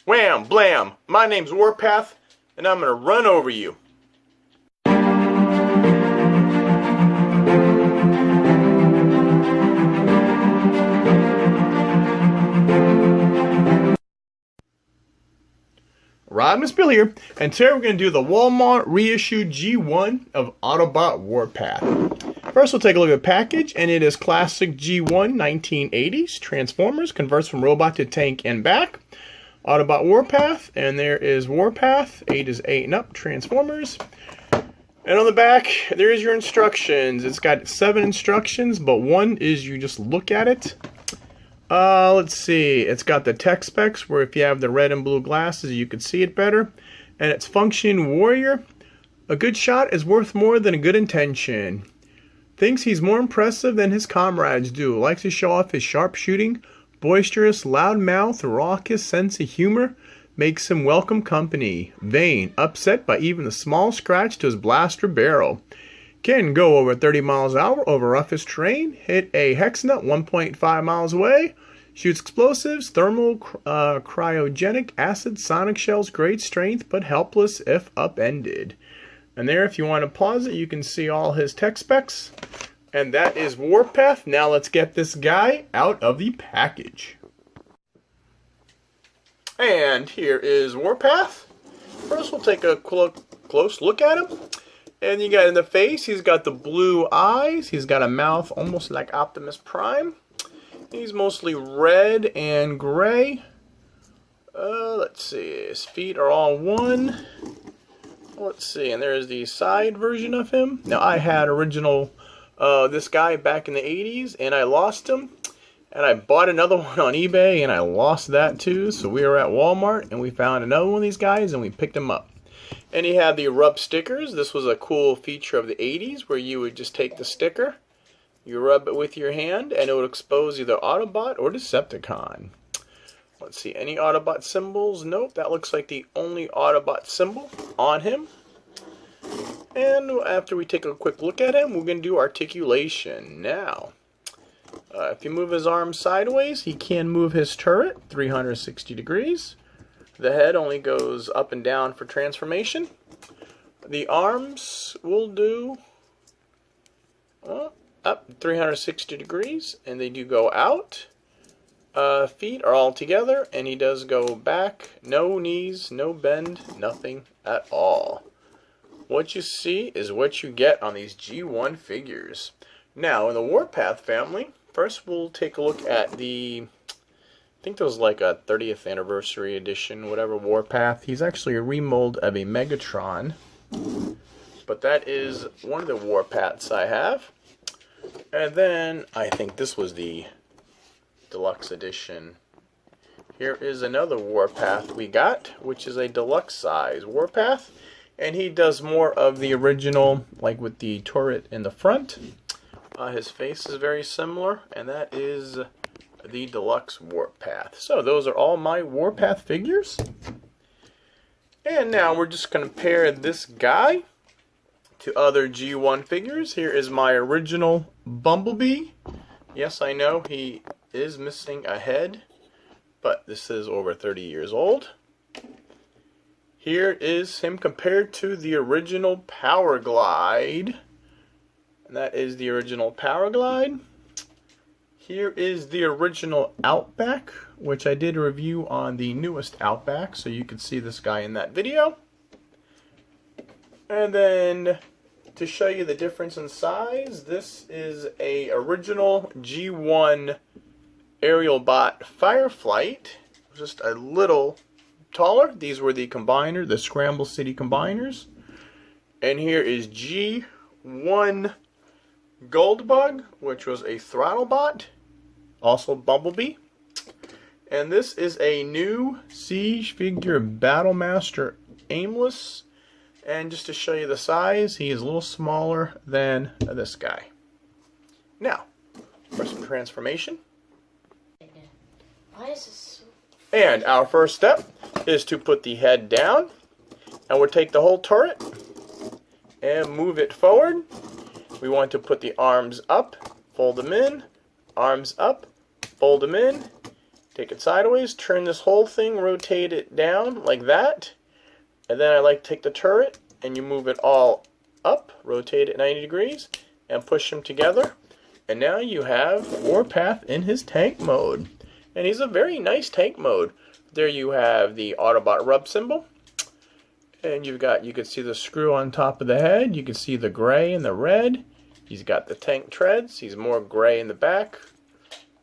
Wham! Blam! My name's Warpath, and I'm gonna run over you. Rodimusbill here, and today we're going to do the Wal-Mart reissue G1 of Autobot Warpath. First we'll take a look at the package, and it is classic G1 1980s. Transformers, converts from robot to tank and back. Autobot Warpath, and there is Warpath. 8 is 8 and up, Transformers. And on the back, there is your instructions. It's got 7 instructions, but one is you just look at it. Let's see, it's got the tech specs where if you have the red and blue glasses you can see it better. And it's Function Warrior. A good shot is worth more than a good intention. Thinks he's more impressive than his comrades do. Likes to show off his sharpshooting. Boisterous, loud mouth, raucous sense of humor. Makes him welcome company. Vain, upset by even the small scratch to his blaster barrel. Can go over 30 miles an hour over roughest terrain, hit a hex nut 1.5 miles away, shoots explosives, thermal, cryogenic, acid, sonic shells, great strength, but helpless if upended. And there, if you want to pause it, you can see all his tech specs. And that is Warpath. Now let's get this guy out of the package. And here is Warpath. First we'll take a close look at him. And you got in the face, he's got the blue eyes. He's got a mouth almost like Optimus Prime. He's mostly red and gray. Let's see, his feet are all one. Let's see, and there's the side version of him. Now, I had original this guy back in the 80s, and I lost him. And I bought another one on eBay, and I lost that too. So we were at Walmart, and we found another one of these guys, and we picked him up. And he had the Erupt Stickers. This was a cool feature of the 80s where you would just take the sticker, you rub it with your hand, and it would expose either Autobot or Decepticon. Let's see, any Autobot symbols? Nope, that looks like the only Autobot symbol on him. And after we take a quick look at him, we're going to do articulation. Now, if you move his arm sideways, he can move his turret 360 degrees. The head only goes up and down for transformation. The arms will do up 360 degrees, and they do go out. Feet are all together, and he does go back. No knees, no bend, nothing at all. What you see is what you get on these G1 figures. Now, in the Warpath family, first we'll take a look at the... I think there was like a 30th anniversary edition, whatever, Warpath. He's actually a remold of a Megatron. But that is one of the Warpaths I have. And then I think this was the deluxe edition. Here is another Warpath we got, which is a deluxe size Warpath. And he does more of the original, like with the turret in the front. His face is very similar, and that is the deluxe Warpath. So those are all my Warpath figures. And now we're just going to pair this guy to other G1 figures. Here is my original Bumblebee. Yes, I know he is missing a head, but this is over 30 years old. Here is him compared to the original Power Glide. And that is the original Power Glide. Here is the original Outback, which I did a review on the newest Outback, so you can see this guy in that video. And then, to show you the difference in size, this is a original G1 aerial bot Fireflight, just a little taller. These were the combiner, the Scramble City combiners. And here is G1 Goldbug, which was a throttle bot, also Bumblebee. And this is a new Siege figure Battlemaster Aimless. And just to show you the size, he is a little smaller than this guy. Now, for some transformation. Why is this so... And our first step is to put the head down. And we'll take the whole turret and move it forward. We want to put the arms up, fold them in, arms up, fold them in, Take it sideways, turn this whole thing, rotate it down like that. And then I like to take the turret and you move it all up, rotate it 90 degrees, and push them together. And now you have Warpath in his tank mode. And he's a very nice tank mode. There you have the Autobot Erupt symbol. And you can see the screw on top of the head. You can see the gray and the red. He's got the tank treads. He's more gray in the back.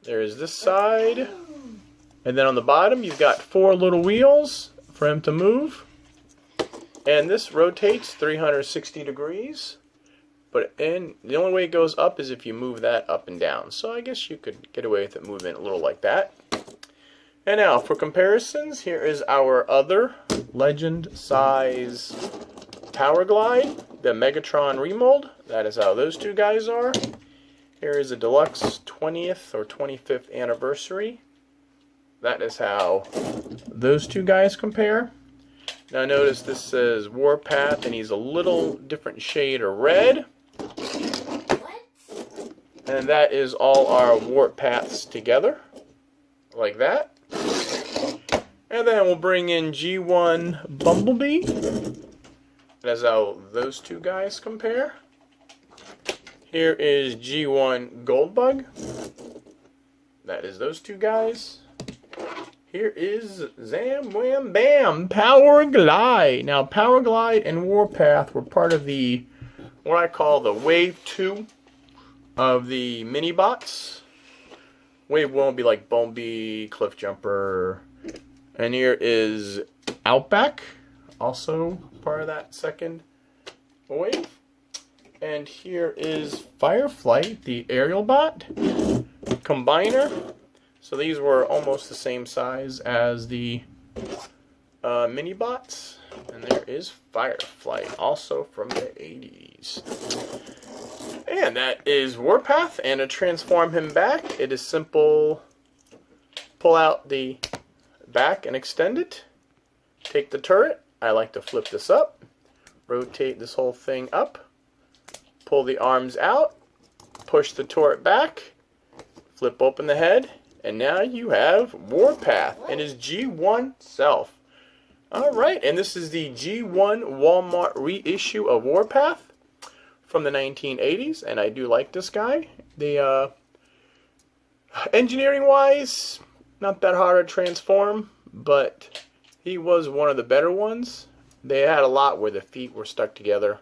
There's this side. And then on the bottom, you've got 4 little wheels for him to move. And this rotates 360 degrees. And the only way it goes up is if you move that up and down. So I guess you could get away with it moving a little like that. And now for comparisons, here is our other Legend size Power Glide, the Megatron remold. That is how those two guys are. Here is a Deluxe 20th or 25th anniversary. That is how those two guys compare. Now notice this says Warpath and he's a little different shade of red. And that is all our Warpaths together. Like that. And then we'll bring in G1 Bumblebee. That's how those two guys compare. Here is G1 Goldbug. That is those two guys. Here is Zam Wham Bam Power Glide. Now Power Glide and Warpath were part of the what I call the Wave 2 of the Minibots. Wave 1 will be like Bumblebee, Cliff Jumper. And here is Outback, also part of that second wave. And here is Fireflight, the aerial bot, Combiner. So these were almost the same size as the Minibots. And there is Fireflight, also from the 80s. And that is Warpath. And to transform him back, it is simple. Pull out the back and extend it. Take the turret. I like to flip this up. Rotate this whole thing up. Pull the arms out. Push the turret back. Flip open the head. And now you have Warpath and his G1 self. Alright, and this is the G1 Wal-Mart reissue of Warpath from the 1980s. And I do like this guy. The engineering-wise, not that hard to transform, but he was one of the better ones. They had a lot where the feet were stuck together,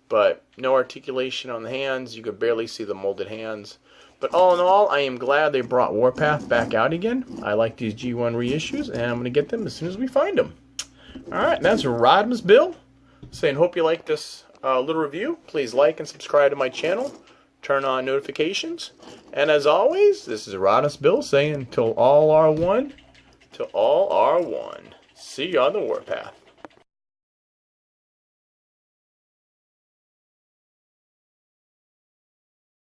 but no articulation on the hands. You could barely see the molded hands. But all in all, I am glad they brought Warpath back out again. I like these G1 reissues, and I'm going to get them as soon as we find them. Alright, that's Rodimusbill saying, hope you like this little review. Please like and subscribe to my channel. Turn on notifications. And as always, this is Rodimusbill saying, till all are one, till all are one. See you on the Warpath.